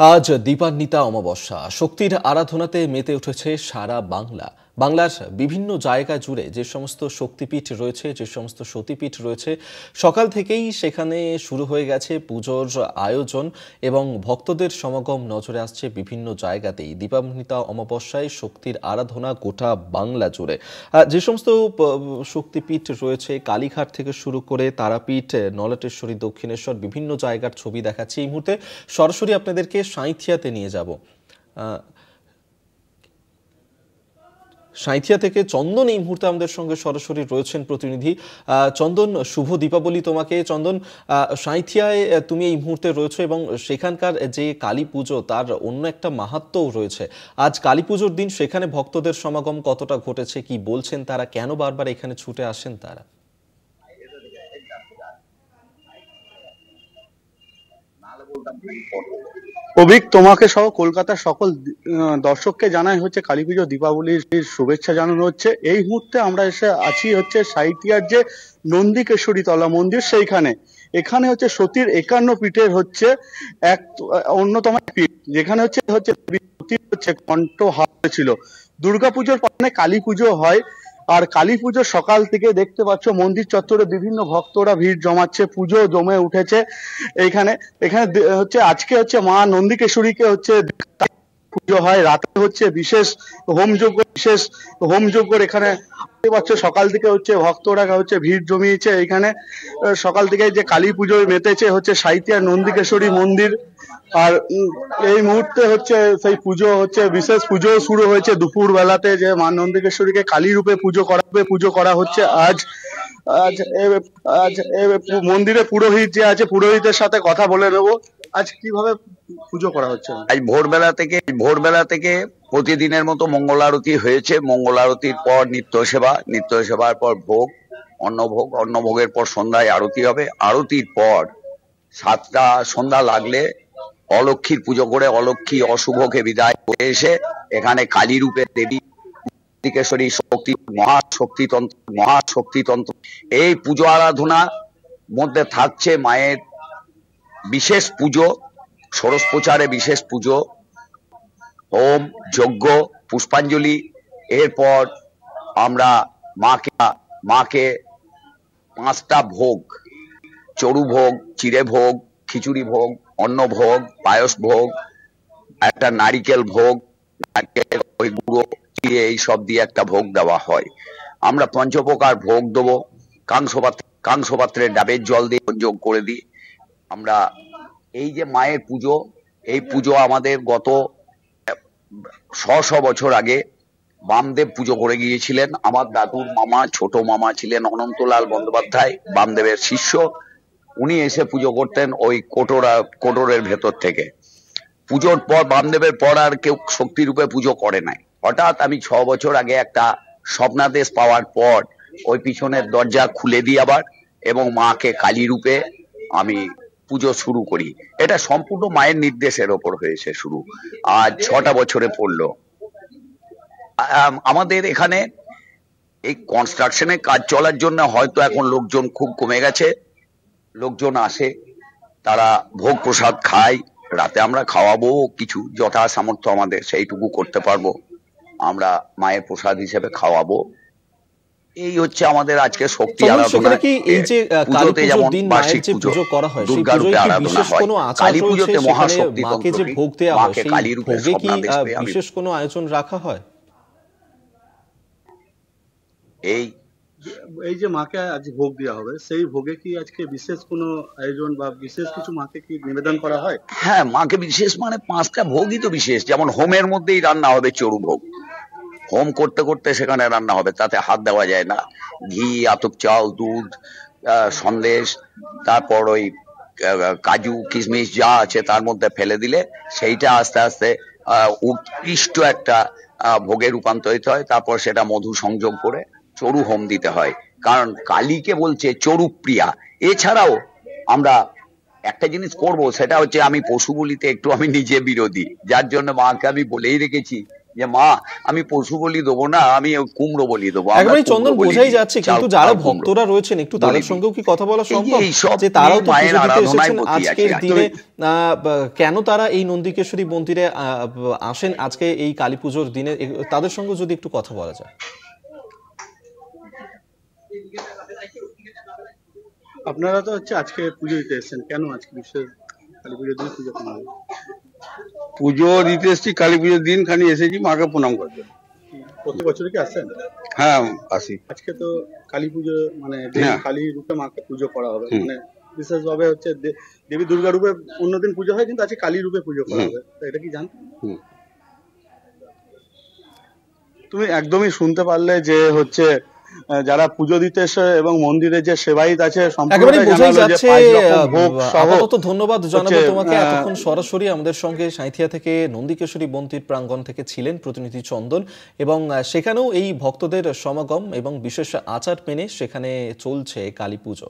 আজ দীপান্বিতা অমাবস্যা। শক্তির আরাধনাতে মেতে উঠেছে সারা বাংলা। বাংলার বিভিন্ন জায়গা জুড়ে যে সমস্ত শক্তিপীঠ রয়েছে, যে সমস্ত সতীপীঠ রয়েছে, সকাল থেকেই সেখানে শুরু হয়ে গেছে পুজোর আয়োজন এবং ভক্তদের সমাগম নজরে আসছে বিভিন্ন জায়গাতেই। দীপান্বিতা অমাবস্যায় শক্তির আরাধনা গোটা বাংলা জুড়ে। যে সমস্ত শক্তিপীঠ রয়েছে, কালীঘাট থেকে শুরু করে তারাপীঠ, নলাটেশ্বরী, দক্ষিণেশ্বর, বিভিন্ন জায়গার ছবি দেখাচ্ছি। এই মুহূর্তে সরাসরি আপনাদেরকে সাঁইথিয়াতে নিয়ে যাব। সাঁইথিয়া থেকে চন্দন এই মুহূর্তে আমাদের সঙ্গে সরাসরি রয়েছেন প্রতিনিধি। চন্দন, শুভ দীপাবলি তোমাকে। চন্দন, সাঁইথিয়ায় তুমি এই মুহূর্তে রয়েছো এবং সেখানকার যে কালী পুজো তার অন্য একটা মাহাত্ম্যও রয়েছে। আজ কালী পুজোর দিন সেখানে ভক্তদের সমাগম কতটা ঘটেছে, কি বলছেন তারা, কেন বারবার এখানে ছুটে আসেন তারা? অভিক, তোমাকে সহ কলকাতার সকল দর্শককে জানাই হচ্ছে কালী পুজো দীপাবলির শুভেচ্ছা জানানো হচ্ছে। এই মুহূর্তে আমরা এসে আছি হচ্ছে সাঁইথিয়ার যে নন্দিকেশ্বরী তলা মন্দির, সেইখানে। এখানে হচ্ছে সতীর 51 পীঠের হচ্ছে এক অন্যতম পীঠ, যেখানে হচ্ছে কণ্ঠহার ছিল। দুর্গাপুজোর পরে কালী পুজো হয়, আর কালী পুজো সকাল থেকে দেখতে পাচ্ছ মন্দির চত্বরে বিভিন্ন ভক্তরা ভিড় জমাচ্ছে, পুজো জমে উঠেছে এইখানে। এখানে হচ্ছে আজকে হচ্ছে মা নন্দিকেশ্বরীকে হচ্ছে পুজো হয়, রাতে হচ্ছে বিশেষ হোমযজ্ঞ এখানে দেখতে পাচ্ছ। সকাল থেকে হচ্ছে ভক্তরা হচ্ছে ভিড় জমিয়েছে এইখানে। সকাল থেকে যে কালী পুজোয় মেতেছে হচ্ছে সাঁইথিয়া নন্দিকেশ্বরী মন্দির। আর এই মুহূর্তে হচ্ছে সেই পুজো হচ্ছে বিশেষ পুজো শুরু হয়েছে দুপুর বেলাতে, যে মা নন্দিকেশ্বরীকে কালী রূপে পুজো করা হচ্ছে আজ। আজ আজ মন্দিরে পুরোহিত যে আছে, পুরোহিতের সাথে কথা বলে নেবো। আজ কিভাবে পুজো করা হচ্ছে? আজ ভোরবেলা থেকে প্রতিদিনের মতো মঙ্গল আরতি হয়েছে। মঙ্গল আরতির পর নিত্য সেবার পর ভোগ, অন্নভোগের পর সন্ধ্যায় আরতি হবে। আরতির পর 7টা সন্ধ্যা লাগলে অলক্ষীর পুজো করে অলক্ষী অশুভকে বিদায় করে এসে এখানে কালী রূপে দেবী নন্দিকেশ্বরী মহাশক্তিতন্ত্র এই পুজো আরাধনার মধ্যে থাকছে মায়ের বিশেষ পুজো, ষোড়শ প্রচারে বিশেষ পুজো, হোম, যজ্ঞ, পুষ্পাঞ্জলি। এরপর আমরা মাকে 5টা ভোগ, চড়ু ভোগ, চিড়ে ভোগ, খিচুড়ি ভোগ, অন্ন ভোগ, পায়স ভোগ, একটা নারিকেল ভোগ, নারকেল ওই গুঁড়ো চিড়ে এইসব দিয়ে একটা ভোগ দেওয়া হয়। আমরা পঞ্চপ্রকার ভোগ দেবো। কাংসপাত্রে ডাবের জল দিয়ে যোগ করে দিই আমরা। এই যে মায়ের পুজো, এই পুজো আমাদের গত 100 বছর আগে বামদেব পুজো করে গিয়েছিলেন। আমার দাদুর মামা, ছোট মামা ছিলেন অনন্তলাল বন্দ্যোপাধ্যায়, বামদেবের শিষ্য। উনি এসে পুজো করতেন ওই কোটরের ভেতর থেকে। পুজোর পর, বামদেবের পর আর কেউ শক্তি রূপে পুজো করে নাই। হঠাৎ আমি 6 বছর আগে একটা স্বপ্নাদেশ পাওয়ার পর ওই পিছনের দরজা খুলে দিই আবার, এবং মাকে কালী রূপে আমি পুজো শুরু করি। এটা সম্পূর্ণ মায়ের নির্দেশের ওপর হয়েছে শুরু। আজ 6টা বছরে পড়লো। আমাদের এখানে এই কনস্ট্রাকশনের কাজ চলার জন্য হয়তো এখন লোকজন খুব কমে গেছে। লোকজন আসে, তারা ভোগ প্রসাদ খায়। রাতে আমরা খাওয়াবো কিছু, যথা সামর্থ্য আমাদের সেইটুকু করতে পারবো, আমরা মায়ের প্রসাদ হিসেবে খাওয়াবো। এই হচ্ছে আমাদের আজকে শক্তি আরাধনা। এই যে পুজোতে যেমন বার্ষিক পুজো করা হয়, দুর্গা রূপে আরাধনা হয়। কালী পুজোতে মহাশক্তি মাকে যে ভোগ দেওয়া হয়, সেই ভোগে কি বিশেষ কোনো আয়োজন রাখা হয়? এই যে মাকে আজ ভোগ দেওয়া হবে, সেই ভোগে কি আজকে বিশেষ কোনো আয়োজন বা বিশেষ কিছু মাকে কি নিবেদন করা হয়? হ্যাঁ, মাকে বিশেষ মানে 5টা ভোগই তো বিশেষ। যেমন হোমের মধ্যেই রান্না হবে চড়ু ভোগ। হোম করতে করতে সেখানে রান্না হবে, তাতে হাত দেওয়া যায় না। ঘি, আতপ চাল, দুধ, সন্দেশ, তারপর ওই কাজু কিশমিশ যা আছে তার মধ্যে ফেলে দিলে সেইটা আস্তে আস্তে উৎকৃষ্ট একটা ভোগে রূপান্তরিত হয়। তারপর সেটা মধু সংযোগ করে চড়ু হোম দিতে হয়, কারণ কালীকে বলছে চড়ু প্রিয়া। এছাড়াও আমরা একটা জিনিস করব, সেটা হচ্ছে আমি পশু বলিতে একটু আমি নিজে বিরোধী, যার জন্য মাকে আমি বলেই রেখেছি যে মা আমি পশু বলি দেবো না, আমি ওই কুমড়ো বলি দেবো। আমরা একেবারে কুমড়ো চন্দন বলি বোঝাই দিই, যাচ্ছে, চাল কিন্তু যারা কুমড়ো ভক্তরা রয়েছেন একটু বলি তাদের দিই। সঙ্গেও কি কথা বলা এই যে সম্ভব, এইসব যে তারাও তো মায়ের পুজো দিতে আরাধনায় এসেছেন মতি আজকের আছে। দিনে, কেন তারা এই নন্দিকেশ্বরী মন্দিরে আসেন আজকে এই কালী পুজোর দিনে, তাদের সঙ্গে যদি একটু কথা বলা যায়। আপনারা তো হচ্ছে আজকে পুজো দিতে এসেছেন, কেন আজকে বিশেষ কালী পুজোর দিন পুজো করা হবে? পুজো দিতে এসেছি, কালী পুজোর দিন খানি এসেছি মাকে প্রণাম করতে। প্রতি বছর কি আসেন? হ্যাঁ আসি। আজকে তো কালী পুজো, মানে দেবী হ্যাঁ। কালী রূপে মাকে পুজো করা হবে, হুম। মানে বিশেষভাবে হচ্ছে দেবী দুর্গা রূপে অন্যদিন পুজো হয়, কিন্তু আজকে কালী রূপে পুজো করা হুম। হবে, তো এটা কি জান? হুম। তুমি একদমই শুনতে পারলে যে হচ্ছে যারা পুজো দিতে এসে এবং মন্দিরে যে সেবায়িত আছে একেবারে সম্পূর্ণটাই বোঝাই জানালো যে যাচ্ছে। 5 রকম ভোগ সহ আপাতত ধন্যবাদ জানাবো হচ্ছে, তোমাকে, এতক্ষণ সরাসরি আমাদের সঙ্গে সাঁইথিয়া থেকে নন্দিকেশ্বরী মন্দির প্রাঙ্গণ থেকে ছিলেন প্রতিনিধি চন্দন, এবং সেখানেও এই ভক্তদের সমাগম এবং বিশেষ আচার মেনে সেখানে চলছে কালী পুজো।